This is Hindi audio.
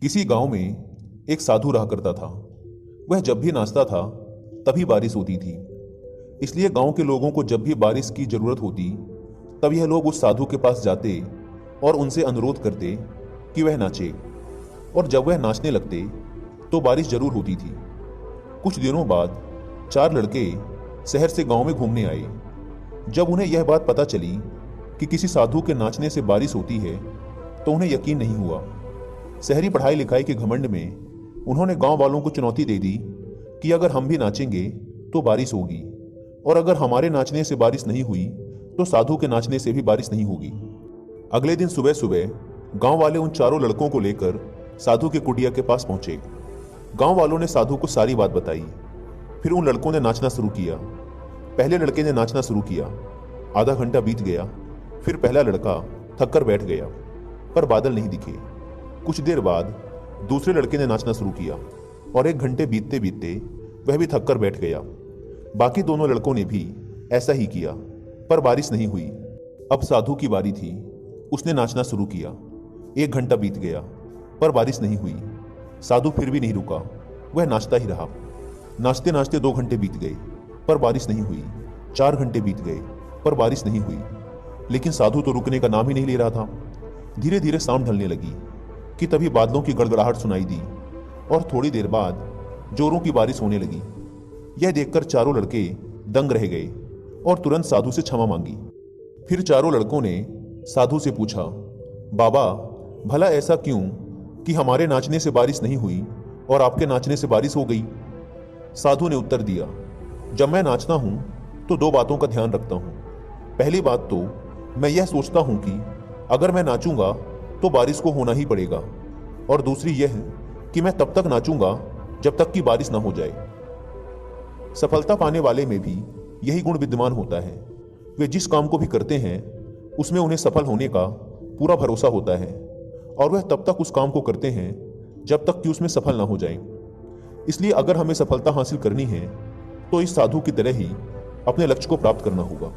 किसी गांव में एक साधु रहा करता था। वह जब भी नाचता था तभी बारिश होती थी। इसलिए गांव के लोगों को जब भी बारिश की जरूरत होती तब यह लोग उस साधु के पास जाते और उनसे अनुरोध करते कि वह नाचे। और जब वह नाचने लगते तो बारिश जरूर होती थी। कुछ दिनों बाद 4 लड़के शहर से गांव में घूमने आए। जब उन्हें यह बात पता चली कि किसी साधु के नाचने से बारिश होती है तो उन्हें यकीन नहीं हुआ। शहरी पढ़ाई लिखाई के घमंड में उन्होंने गांव वालों को चुनौती दे दी कि अगर हम भी नाचेंगे तो बारिश होगी, और अगर हमारे नाचने से बारिश नहीं हुई तो साधु के नाचने से भी बारिश नहीं होगी। अगले दिन सुबह सुबह गांव वाले उन चारों लड़कों को लेकर साधु के कुटिया के पास पहुंचे। गांव वालों ने साधु को सारी बात बताई। फिर उन लड़कों ने नाचना शुरू किया। पहले लड़के ने नाचना शुरू किया। आधा घंटा बीत गया। फिर पहला लड़का थककर बैठ गया, पर बादल नहीं दिखे। कुछ देर बाद दूसरे लड़के ने नाचना शुरू किया और 1 घंटे बीतते बीतते वह भी थककर बैठ गया। बाकी दोनों लड़कों ने भी ऐसा ही किया, पर बारिश नहीं हुई। अब साधु की बारी थी। उसने नाचना शुरू किया। 1 घंटा बीत गया, पर बारिश नहीं हुई। साधु फिर भी नहीं रुका, वह नाचता ही रहा। नाचते नाचते 2 घंटे बीत गए, पर बारिश नहीं हुई। 4 घंटे बीत गए, पर बारिश नहीं हुई। लेकिन साधु तो रुकने का नाम ही नहीं ले रहा था। धीरे धीरे शाम ढलने लगी कि तभी बादलों की गड़गड़ाहट सुनाई दी और थोड़ी देर बाद जोरों की बारिश होने लगी। यह देखकर चारों लड़के दंग रह गए और तुरंत साधु से क्षमा मांगी। फिर चारों लड़कों ने साधु से पूछा, बाबा, भला ऐसा क्यों कि हमारे नाचने से बारिश नहीं हुई और आपके नाचने से बारिश हो गई? साधु ने उत्तर दिया, जब मैं नाचता हूं तो 2 बातों का ध्यान रखता हूं। पहली बात तो मैं यह सोचता हूं कि अगर मैं नाचूंगा तो बारिश को होना ही पड़ेगा, और दूसरी यह कि मैं तब तक नाचूंगा जब तक कि बारिश ना हो जाए। सफलता पाने वाले में भी यही गुण विद्यमान होता है। वे जिस काम को भी करते हैं उसमें उन्हें सफल होने का पूरा भरोसा होता है, और वह तब तक उस काम को करते हैं जब तक कि उसमें सफल ना हो जाए। इसलिए अगर हमें सफलता हासिल करनी है तो इस साधु की तरह ही अपने लक्ष्य को प्राप्त करना होगा।